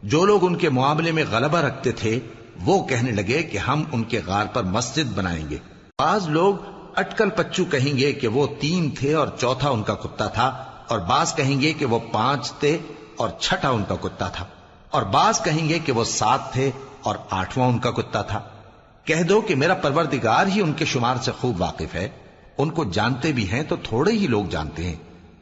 S1: جو لوگ ان کے معاملے میں غلبہ رکھتے تھے وہ کہنے لگے کہ ہم ان کے غار پر مسجد بنائیں گے۔ بعض لوگ اٹکل پچو کہیں گے کہ وہ 3 تھے اور چوتھا ان کا کتا تھا، اور بعض کہیں گے کہ وہ 5 تھے اور چھٹا ان کا کتا تھا، اور بعض کہیں گے کہ وہ 7 تھے اور 8واں ان کا کتا تھا۔ کہہ دو کہ میرا پروردگار ہی ان کے شمار سے خوب واقف ہے، ان کو جانتے بھی ہیں تو تھوڑے ہی لوگ جانتے ہیں۔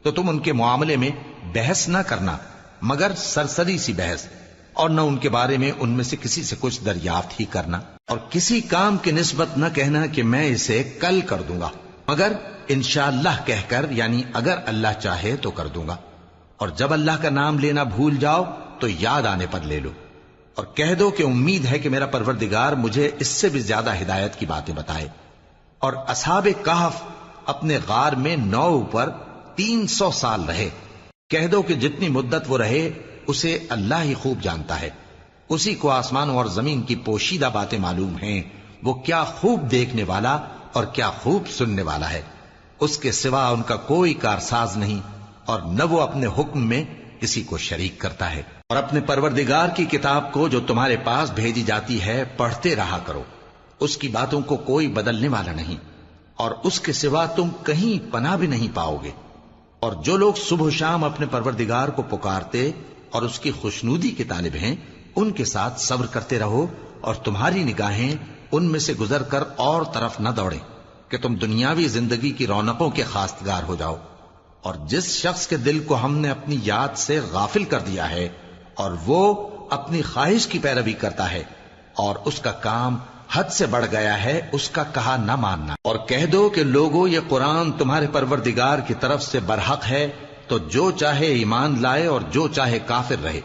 S1: تو تم ان کے معاملے میں بحث نہ کرنا مگر سرسری سی بحث، اور نہ ان کے بارے میں ان میں سے کسی سے کچھ دریافت ہی کرنا، اور کسی کام کی نسبت نہ کہنا کہ میں اسے کل کر دوں گا، مگر انشاءاللہ کہہ کر، یعنی اگر اللہ چاہے تو کر دوں گا۔ اور جب اللہ کا نام لینا بھول جاؤ تو یاد آنے پر لے لو، اور کہہ دو کہ امید ہے کہ میرا پروردگار مجھے اس سے بھی زیادہ ہدایت کی باتیں بتائے۔ اور اصحاب کہف اپنے غار میں 9 پر 300 سال رہے۔ کہہ دو کہ جتنی مدت وہ رہے اسے اللہ ہی خوب جانتا ہے، اسی کو آسمانوں اور زمین کی پوشیدہ باتیں معلوم ہیں، وہ کیا خوب دیکھنے والا اور کیا خوب سننے والا ہے۔ اس کے سوا ان کا کوئی کارساز نہیں، اور نہ وہ اپنے حکم میں کسی کو شریک کرتا ہے۔ اور اپنے پروردگار کی کتاب کو جو تمہارے پاس بھیجی جاتی ہے پڑھتے رہا کرو، اس کی باتوں کو کوئی بدلنے والا نہیں، اور اس کے سوا تم کہیں پناہ بھی نہیں پاؤ گے۔ اور جو لوگ صبح و شام اپنے پروردگار کو پکارتے اور اس کی خوشنودی کے طالب ہیں، ان کے ساتھ صبر کرتے رہو، اور تمہاری نگاہیں ان میں سے گزر کر اور طرف نہ دوڑیں کہ تم دنیاوی زندگی کی رونقوں کے خواستگار ہو جاؤ۔ اور جس شخص کے دل کو ہم نے اپنی یاد سے غافل کر دیا ہے اور وہ اپنی خواہش کی پیروی کرتا ہے اور اس کا کام حد سے بڑھ گیا ہے، اس کا کہا نہ ماننا۔ اور کہہ دو کہ لوگوں یہ قرآن تمہارے پروردگار کی طرف سے برحق ہے، تو جو چاہے ایمان لائے اور جو چاہے کافر رہے۔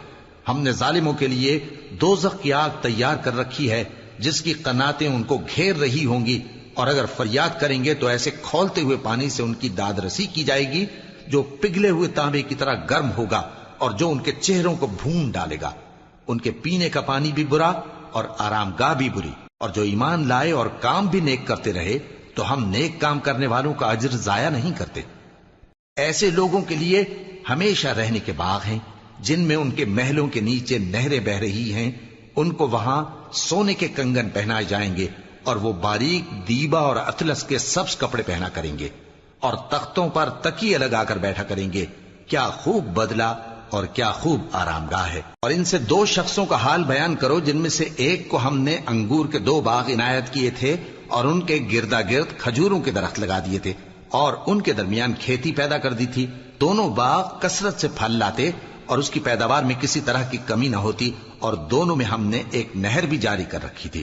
S1: ہم نے ظالموں کے لیے دوزخ کی آگ تیار کر رکھی ہے جس کی قناتیں ان کو گھیر رہی ہوں گی، اور اگر فریاد کریں گے تو ایسے کھولتے ہوئے پانی سے ان کی داد رسی کی جائے گی جو پگھلے ہوئے تانبے کی طرح گرم ہوگا، اور جو ان کے چہروں کو بھون ڈالے گا۔ ان کے پینے کا پانی بھی برا اور آرام گاہ بھی بری۔ اور جو ایمان لائے اور کام بھی نیک کرتے رہے تو ہم نیک کام کرنے والوں کا اجر ضائع نہیں کرتے۔ ایسے لوگوں کے لیے ہمیشہ رہنے کے باغ ہیں جن میں ان کے محلوں کے نیچے نہریں بہ رہی ہیں، ان کو وہاں سونے کے کنگن پہنائے جائیں گے، اور وہ باریک دیبا اور اطلس کے سبز کپڑے پہنا کریں گے، اور تختوں پر تکیے لگا کر بیٹھا کریں گے۔ کیا خوب بدلہ اور کیا خوب آرام گاہ ہے۔ اور ان سے 2 شخصوں کا حال بیان کرو جن میں سے ایک کو ہم نے انگور کے 2 باغ عنایت کیے تھے اور ان کے گردا گرد کھجوروں کے درخت لگا دیے تھے اور ان کے درمیان کھیتی پیدا کر دی تھی۔ دونوں باغ کثرت سے پھل لاتے اور اس کی پیداوار میں کسی طرح کی کمی نہ ہوتی، اور دونوں میں ہم نے ایک نہر بھی جاری کر رکھی تھی،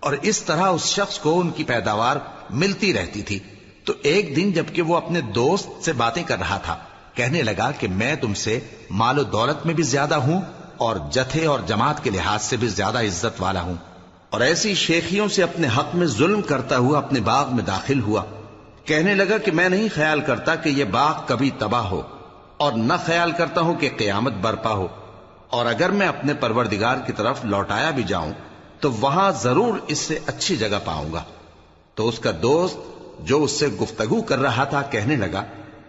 S1: اور اس طرح اس شخص کو ان کی پیداوار ملتی رہتی تھی۔ تو ایک دن جبکہ وہ اپنے دوست سے باتیں کر رہا تھا، کہنے لگا کہ میں تم سے مال و دولت میں بھی زیادہ ہوں اور جتھے اور جماعت کے لحاظ سے بھی زیادہ عزت والا ہوں، اور ایسی شیخیوں سے اپنے حق میں ظلم کرتا ہوا اپنے باغ میں داخل ہوا۔ کہنے لگا کہ میں نہیں خیال کرتا کہ یہ باغ کبھی تباہ ہو، اور نہ خیال کرتا ہوں کہ قیامت برپا ہو، اور اگر میں اپنے پروردگار کی طرف لوٹایا بھی جاؤں تو وہاں ضرور اس سے اچھی جگہ پاؤں گا۔ تو اس کا دوست جو اس سے گفتگو کر رہا تھا کہنے لگا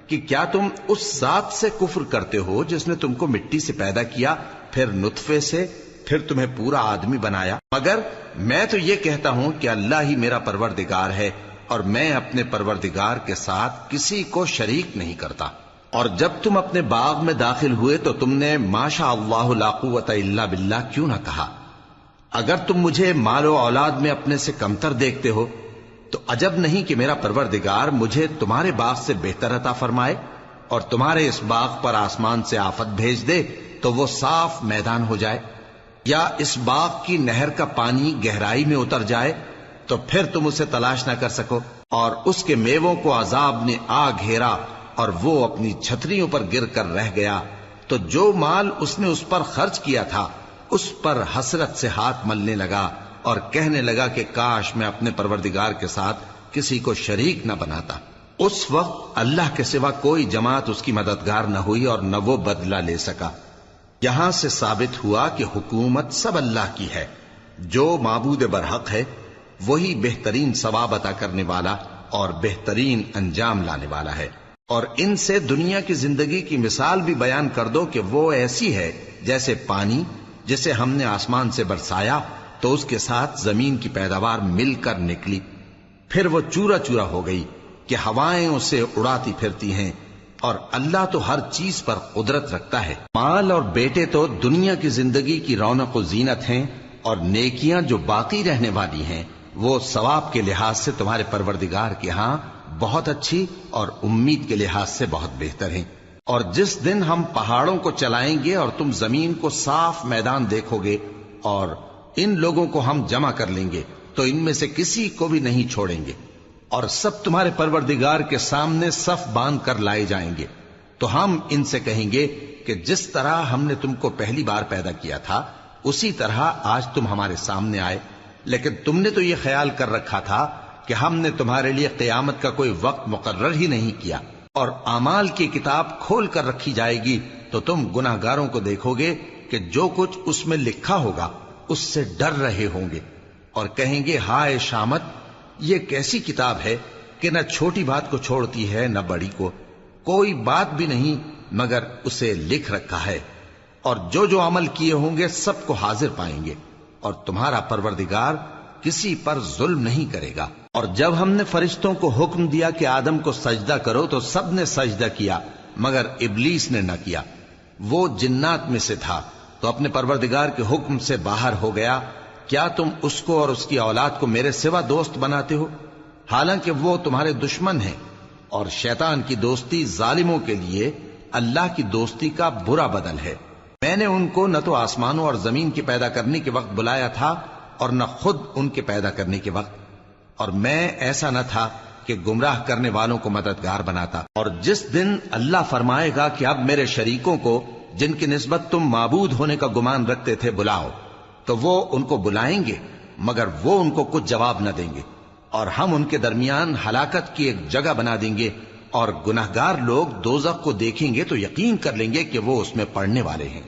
S1: کہ کیا تم اس ذات سے کفر کرتے ہو جس نے تم کو مٹی سے پیدا کیا، پھر نطفے سے، پھر تمہیں پورا آدمی بنایا؟ مگر میں تو یہ کہتا ہوں کہ اللہ ہی میرا پروردگار ہے، اور میں اپنے پروردگار کے ساتھ کسی کو شریک نہیں کرتا۔ اور جب تم اپنے باغ میں داخل ہوئے تو تم نے ما شاء اللہ لا قوت الا باللہ کیوں نہ کہا؟ اگر تم مجھے مال و اولاد میں اپنے سے کمتر دیکھتے ہو تو عجب نہیں کہ میرا پروردگار مجھے تمہارے باغ سے بہتر عطا فرمائے۔ اور تمہارے اس باغ پر آسمان سے آفت بھیج دے تو وہ صاف میدان ہو جائے، یا اس باغ کی نہر کا پانی گہرائی میں اتر جائے تو پھر تم اسے تلاش نہ کر سکو، اور اس کے میووں کو عذاب نے آ گھیرا اور وہ اپنی چھتریوں پر گر کر رہ گیا، تو جو مال اس نے اس پر خرچ کیا تھا اس پر حسرت سے ہاتھ ملنے لگا اور کہنے لگا کہ کاش میں اپنے پروردگار کے ساتھ کسی کو شریک نہ بناتا۔ اس وقت اللہ کے سوا کوئی جماعت اس کی مددگار نہ ہوئی اور نہ وہ بدلہ لے سکا۔ یہاں سے ثابت ہوا کہ حکومت سب اللہ کی ہے، جو معبود برحق ہے وہی بہترین ثواب عطا کرنے والا اور بہترین انجام لانے والا ہے۔ اور ان سے دنیا کی زندگی کی مثال بھی بیان کر دو کہ وہ ایسی ہے جیسے پانی جسے ہم نے آسمان سے برسایا تو اس کے ساتھ زمین کی پیداوار مل کر نکلی، پھر وہ چورا چورا ہو گئی کہ ہوائیں اسے اڑاتی پھرتی ہیں، اور اللہ تو ہر چیز پر قدرت رکھتا ہے۔ مال اور بیٹے تو دنیا کی زندگی کی رونق و زینت ہیں، اور نیکیاں جو باقی رہنے والی ہیں وہ ثواب کے لحاظ سے تمہارے پروردگار کے ہاں بہت اچھی اور امید کے لحاظ سے بہت بہتر ہیں۔ اور جس دن ہم پہاڑوں کو چلائیں گے اور تم زمین کو صاف میدان دیکھو گے اور ان لوگوں کو ہم جمع کر لیں گے تو ان میں سے کسی کو بھی نہیں چھوڑیں گے، اور سب تمہارے پروردگار کے سامنے صف باندھ کر لائے جائیں گے، تو ہم ان سے کہیں گے کہ جس طرح ہم نے تم کو پہلی بار پیدا کیا تھا اسی طرح آج تم ہمارے سامنے آئے، لیکن تم نے تو یہ خیال کر رکھا تھا کہ ہم نے تمہارے لیے قیامت کا کوئی وقت مقرر ہی نہیں کیا، اور اعمال کی کتاب کھول کر رکھی جائے گی تو تم گناہگاروں کو دیکھو گے کہ جو کچھ اس میں لکھا ہوگا اس سے ڈر رہے ہوں گے، اور کہیں گے ہائے شامت، یہ کیسی کتاب ہے کہ نہ چھوٹی بات کو چھوڑتی ہے نہ بڑی کو، کوئی بات بھی نہیں مگر اسے لکھ رکھا ہے، اور جو جو عمل کیے ہوں گے سب کو حاضر پائیں گے، اور تمہارا پروردگار کسی پر ظلم نہیں کرے گا۔ اور جب ہم نے فرشتوں کو حکم دیا کہ آدم کو سجدہ کرو تو سب نے سجدہ کیا مگر ابلیس نے نہ کیا، وہ جنات میں سے تھا تو اپنے پروردگار کے حکم سے باہر ہو گیا۔ کیا تم اس کو اور اس کی اولاد کو میرے سوا دوست بناتے ہو، حالانکہ وہ تمہارے دشمن ہیں، اور شیطان کی دوستی ظالموں کے لیے اللہ کی دوستی کا برا بدل ہے۔ میں نے ان کو نہ تو آسمانوں اور زمین کے پیدا کرنے کے وقت بلایا تھا اور نہ خود ان کے پیدا کرنے کے وقت، اور میں ایسا نہ تھا کہ گمراہ کرنے والوں کو مددگار بناتا۔ اور جس دن اللہ فرمائے گا کہ اب میرے شریکوں کو جن کی نسبت تم معبود ہونے کا گمان رکھتے تھے بلاؤ، تو وہ ان کو بلائیں گے مگر وہ ان کو کچھ جواب نہ دیں گے، اور ہم ان کے درمیان ہلاکت کی ایک جگہ بنا دیں گے، اور گناہگار لوگ دوزخ کو دیکھیں گے تو یقین کر لیں گے کہ وہ اس میں پڑنے والے ہیں،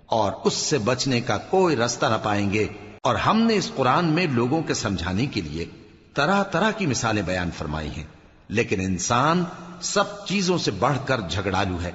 S1: اور اس سے بچنے کا کوئی راستہ نہ پائیں گے۔ اور ہم نے اس قرآن میں لوگوں کے سمجھانے کے لیے طرح طرح کی مثالیں بیان فرمائی ہیں، لیکن انسان سب چیزوں سے بڑھ کر جھگڑالو ہے،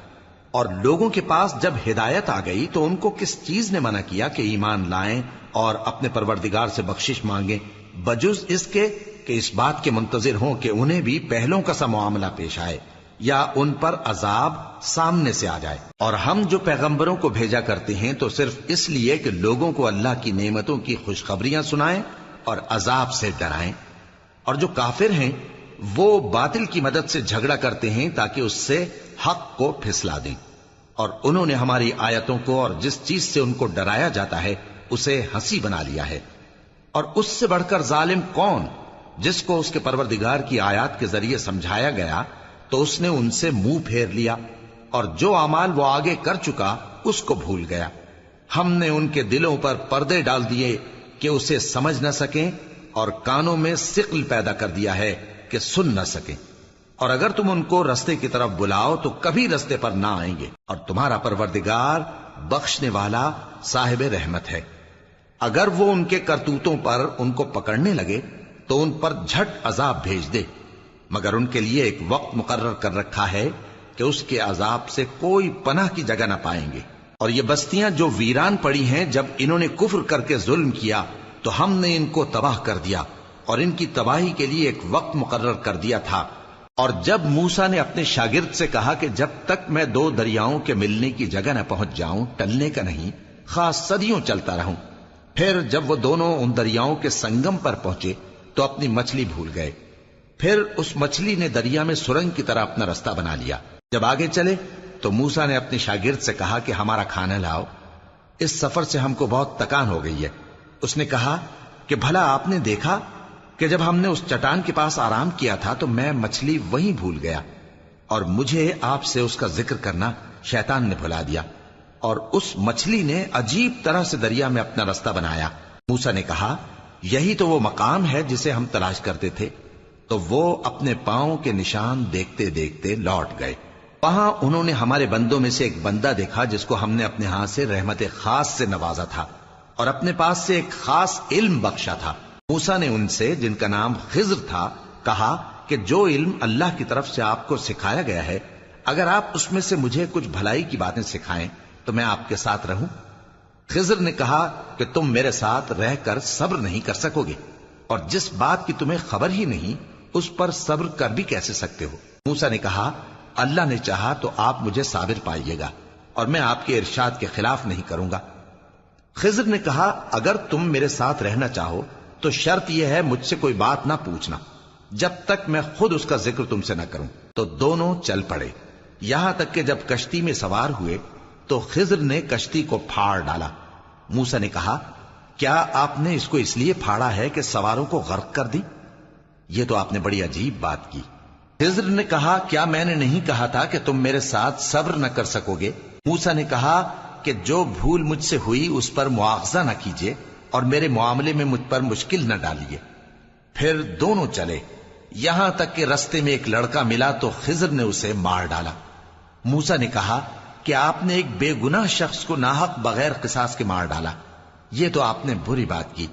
S1: اور لوگوں کے پاس جب ہدایت آ گئی تو ان کو کس چیز نے منع کیا کہ ایمان لائیں اور اپنے پروردگار سے بخشش مانگیں، بجز اس کے کہ اس بات کے منتظر ہوں کہ انہیں بھی پہلوں کا سا معاملہ پیش آئے یا ان پر عذاب سامنے سے آ جائے۔ اور ہم جو پیغمبروں کو بھیجا کرتے ہیں تو صرف اس لیے کہ لوگوں کو اللہ کی نعمتوں کی خوشخبریاں سنائیں اور عذاب سے ڈرائیں، اور جو کافر ہیں وہ باطل کی مدد سے جھگڑا کرتے ہیں تاکہ اس سے حق کو پھسلا دیں، اور انہوں نے ہماری آیتوں کو اور جس چیز سے ان کو ڈرایا جاتا ہے اسے ہنسی بنا لیا ہے۔ اور اس سے بڑھ کر ظالم کون، جس کو اس کے پروردگار کی آیات کے ذریعے سمجھایا گیا تو اس نے ان سے منہ پھیر لیا، اور جو اعمال وہ آگے کر چکا اس کو بھول گیا۔ ہم نے ان کے دلوں پر پردے ڈال دیے کہ اسے سمجھ نہ سکیں، اور کانوں میں ثقل پیدا کر دیا ہے کہ سن نہ سکیں، اور اگر تم ان کو رستے کی طرف بلاؤ تو کبھی رستے پر نہ آئیں گے، اور تمہارا پروردگار بخشنے والا صاحب رحمت ہے۔ اگر وہ ان کے کرتوتوں پر ان کو پکڑنے لگے تو ان پر جھٹ عذاب بھیج دے، مگر ان کے لیے ایک وقت مقرر کر رکھا ہے کہ اس کے عذاب سے کوئی پناہ کی جگہ نہ پائیں گے۔ اور یہ بستیاں جو ویران پڑی ہیں، جب انہوں نے کفر کر کے ظلم کیا تو ہم نے ان کو تباہ کر دیا، اور ان کی تباہی کے لیے ایک وقت مقرر کر دیا تھا۔ اور جب موسیٰ نے اپنے شاگرد سے کہا کہ جب تک میں دو دریاؤں کے ملنے کی جگہ نہ پہنچ جاؤں ٹلنے کا نہیں، خاص صدیوں چلتا رہوں، پھر جب وہ دونوں ان دریاؤں کے سنگم پر پہنچے تو اپنی مچھلی بھول گئے، پھر اس مچھلی نے دریا میں سرنگ کی طرح اپنا رستہ بنا لیا، جب آگے چلے تو موسیٰ نے اپنے شاگرد سے کہا کہ ہمارا کھانا لاؤ، اس سفر سے ہم کو بہت تکان ہو گئی ہے۔ اس نے کہا کہ بھلا آپ نے دیکھا کہ جب ہم نے اس چٹان کے پاس آرام کیا تھا تو میں مچھلی وہیں بھول گیا، اور مجھے آپ سے اس کا ذکر کرنا شیطان نے بھلا دیا، اور اس مچھلی نے عجیب طرح سے دریا میں اپنا رستہ بنایا۔ موسیٰ نے کہا یہی تو وہ مقام ہے جسے ہم تلاش کرتے تھے۔ تو وہ اپنے پاؤں کے نشان دیکھتے دیکھتے لوٹ گئے۔ وہاں انہوں نے ہمارے بندوں میں سے ایک بندہ دیکھا جس کو ہم نے اپنے ہاں سے رحمت خاص سے نوازا تھا اور اپنے پاس سے ایک خاص علم بخشا تھا۔ موسیٰ نے ان سے، جن کا نام خضر تھا، کہا کہ جو علم اللہ کی طرف سے آپ کو سکھایا گیا ہے، اگر آپ اس میں سے مجھے کچھ بھلائی کی باتیں سکھائیں تو میں آپ کے ساتھ رہوں۔ خضر نے کہا کہ تم میرے ساتھ رہ کر صبر نہیں کر سکو گے، اور جس بات کی تمہیں خبر ہی نہیں اس پر صبر کر بھی کیسے سکتے ہو؟ موسیٰ نے کہا اللہ نے چاہا تو آپ مجھے صابر پائیے گا، اور میں آپ کے ارشاد کے خلاف نہیں کروں گا۔ خضر نے کہا اگر تم میرے ساتھ رہنا چاہو تو شرط یہ ہے مجھ سے کوئی بات نہ پوچھنا جب تک میں خود اس کا ذکر تم سے نہ کروں۔ تو دونوں چل پڑے، یہاں تک کہ جب کشتی میں سوار ہوئے تو خضر نے کشتی کو پھاڑ ڈالا۔ موسیٰ نے کہا کیا آپ نے اس کو اس لیے پھاڑا ہے کہ سواروں کو غرق کر دی؟ یہ تو آپ نے بڑی عجیب بات کی۔ خضر نے کہا کیا میں نے نہیں کہا تھا کہ تم میرے ساتھ صبر نہ کر سکو گے؟ موسیٰ نے کہا کہ جو بھول مجھ سے ہوئی اس پر مواخذہ نہ کیجیے اور میرے معاملے میں مجھ پر مشکل نہ ڈالیے۔ پھر دونوں چلے، یہاں تک کہ رستے میں ایک لڑکا ملا تو خضر نے اسے مار ڈالا۔ موسیٰ نے کہا کہ آپ نے ایک بے گناہ شخص کو ناحق بغیر قصاص کے مار ڈالا، یہ تو آپ نے بری بات کی۔